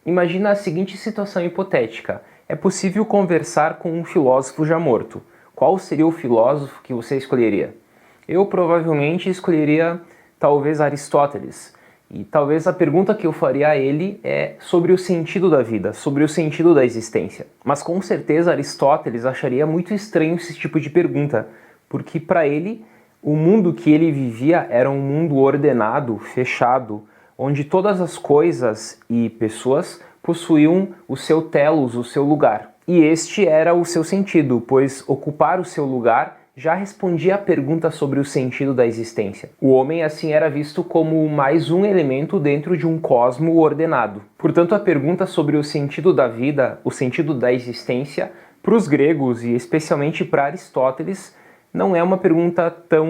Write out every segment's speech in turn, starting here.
Imagina a seguinte situação hipotética. É possível conversar com um filósofo já morto. Qual seria o filósofo que você escolheria? Eu provavelmente escolheria talvez Aristóteles. E talvez a pergunta que eu faria a ele é sobre o sentido da vida, sobre o sentido da existência. Mas com certeza Aristóteles acharia muito estranho esse tipo de pergunta, porque para ele o mundo que ele vivia era um mundo ordenado, fechado, onde todas as coisas e pessoas possuíam o seu telos, o seu lugar. E este era o seu sentido, pois ocupar o seu lugar já respondia à pergunta sobre o sentido da existência. O homem assim era visto como mais um elemento dentro de um cosmo ordenado. Portanto, a pergunta sobre o sentido da vida, o sentido da existência, para os gregos e especialmente para Aristóteles, não é uma pergunta tão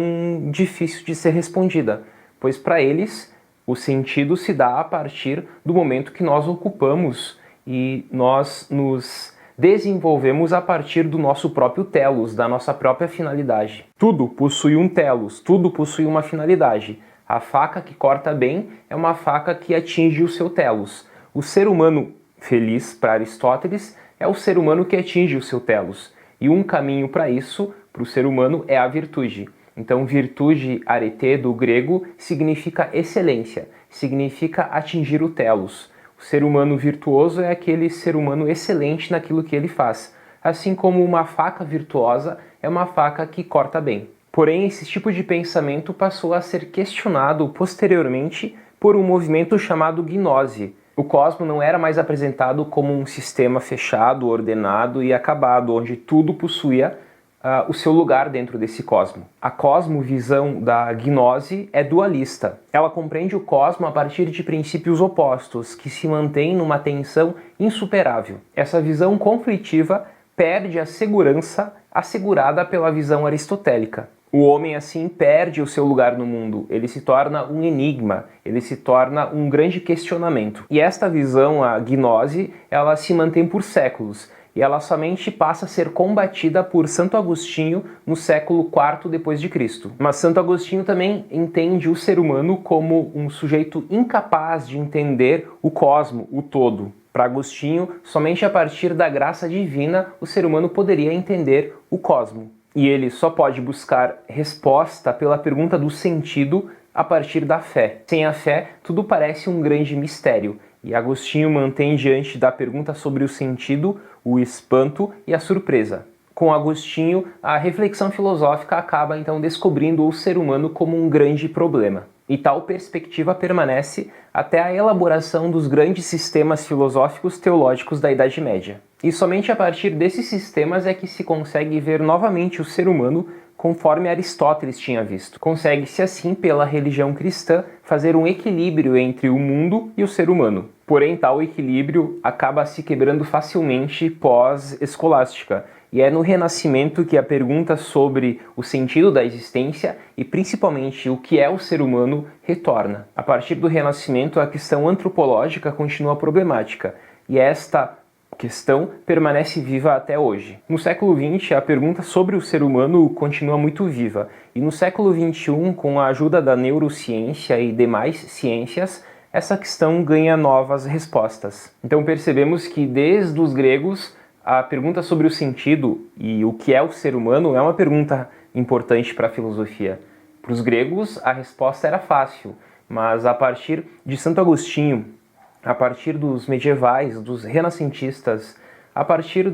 difícil de ser respondida, pois para eles o sentido se dá a partir do momento que nós ocupamos e nós nos desenvolvemos a partir do nosso próprio telos, da nossa própria finalidade. Tudo possui um telos, tudo possui uma finalidade. A faca que corta bem é uma faca que atinge o seu telos. O ser humano feliz, para Aristóteles, é o ser humano que atinge o seu telos. E um caminho para isso, para o ser humano, é a virtude. Então, virtude, arete, do grego, significa excelência, significa atingir o telos. O ser humano virtuoso é aquele ser humano excelente naquilo que ele faz, assim como uma faca virtuosa é uma faca que corta bem. Porém, esse tipo de pensamento passou a ser questionado posteriormente por um movimento chamado gnose. O cosmo não era mais apresentado como um sistema fechado, ordenado e acabado, onde tudo possuía o seu lugar dentro desse cosmo. A cosmovisão da gnose é dualista. Ela compreende o cosmo a partir de princípios opostos, que se mantêm numa tensão insuperável. Essa visão conflitiva perde a segurança assegurada pela visão aristotélica. O homem, assim, perde o seu lugar no mundo, ele se torna um enigma, ele se torna um grande questionamento. E esta visão, a gnose, ela se mantém por séculos, e ela somente passa a ser combatida por Santo Agostinho no século IV depois de Cristo. Mas Santo Agostinho também entende o ser humano como um sujeito incapaz de entender o cosmo, o todo. Para Agostinho, somente a partir da graça divina o ser humano poderia entender o cosmo. E ele só pode buscar resposta pela pergunta do sentido a partir da fé. Sem a fé, tudo parece um grande mistério. E Agostinho mantém diante da pergunta sobre o sentido o espanto e a surpresa. Com Agostinho, a reflexão filosófica acaba então descobrindo o ser humano como um grande problema. E tal perspectiva permanece até a elaboração dos grandes sistemas filosóficos teológicos da Idade Média. E somente a partir desses sistemas é que se consegue ver novamente o ser humano conforme Aristóteles tinha visto. Consegue-se assim, pela religião cristã, fazer um equilíbrio entre o mundo e o ser humano. Porém, tal equilíbrio acaba se quebrando facilmente pós-escolástica. E é no Renascimento que a pergunta sobre o sentido da existência e principalmente o que é o ser humano retorna. A partir do Renascimento, a questão antropológica continua problemática. E esta questão permanece viva até hoje. No século XX, a pergunta sobre o ser humano continua muito viva, e no século XXI, com a ajuda da neurociência e demais ciências, essa questão ganha novas respostas. Então percebemos que desde os gregos, a pergunta sobre o sentido e o que é o ser humano é uma pergunta importante para a filosofia. Para os gregos, a resposta era fácil, mas a partir de Santo Agostinho, a partir dos medievais, dos renascentistas, a partir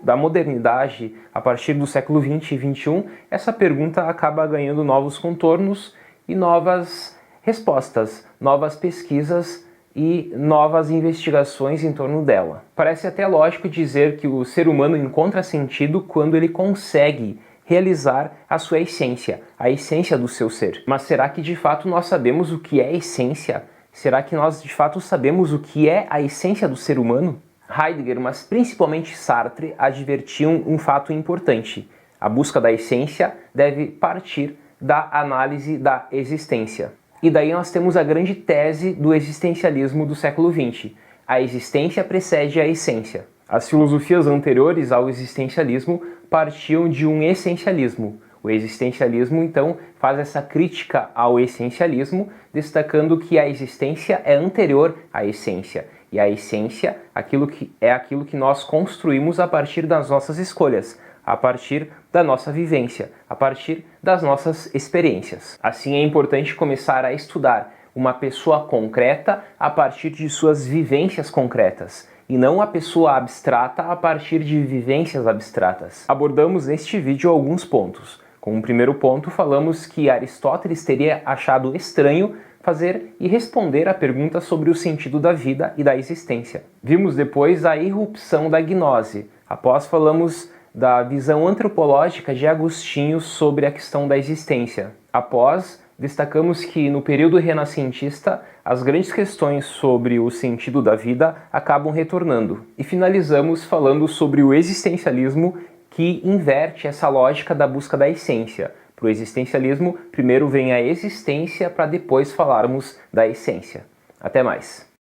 da modernidade, a partir do século XX e XXI, essa pergunta acaba ganhando novos contornos e novas respostas, novas pesquisas e novas investigações em torno dela. Parece até lógico dizer que o ser humano encontra sentido quando ele consegue realizar a sua essência, a essência do seu ser. Mas será que de fato nós sabemos o que é essência? Será que nós de fato sabemos o que é a essência do ser humano? Heidegger, mas principalmente Sartre, advertiam um fato importante. A busca da essência deve partir da análise da existência. E daí nós temos a grande tese do existencialismo do século XX. A existência precede a essência. As filosofias anteriores ao existencialismo partiam de um essencialismo. O existencialismo, então, faz essa crítica ao essencialismo, destacando que a existência é anterior à essência. E a essência é aquilo que nós construímos a partir das nossas escolhas, a partir da nossa vivência, a partir das nossas experiências. Assim, é importante começar a estudar uma pessoa concreta a partir de suas vivências concretas, e não a pessoa abstrata a partir de vivências abstratas. Abordamos neste vídeo alguns pontos. Como primeiro ponto, falamos que Aristóteles teria achado estranho fazer e responder a pergunta sobre o sentido da vida e da existência. Vimos depois a irrupção da gnose. Após, falamos da visão antropológica de Agostinho sobre a questão da existência. Após, destacamos que no período renascentista as grandes questões sobre o sentido da vida acabam retornando. E finalizamos falando sobre o existencialismo, que inverte essa lógica da busca da essência. Para o existencialismo, primeiro vem a existência para depois falarmos da essência. Até mais!